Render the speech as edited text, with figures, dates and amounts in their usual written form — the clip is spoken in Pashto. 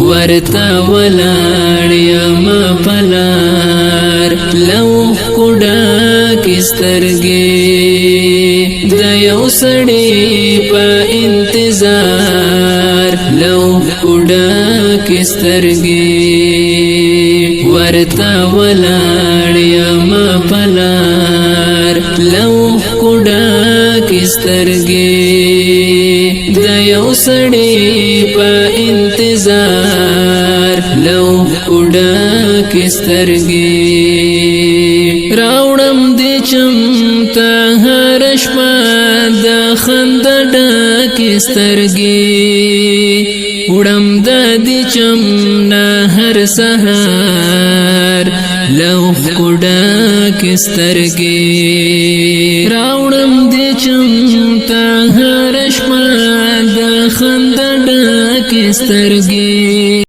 ورتا ولاړ یم پلار لو کډا کسترګې د یو سړي په انتظار لو کډا کسترګې ورتا ولاړ یم پلار لو کډا کسترګې د یو سړي په انتظار لو کډا کسترګې راوړم دې چمتا هر شپه د خندا ډکې سترګې وړم د دې چمنا هر سهار لو کډا کسترګې راوړم دې چمتا هر شپه د خندا ډکې سترګې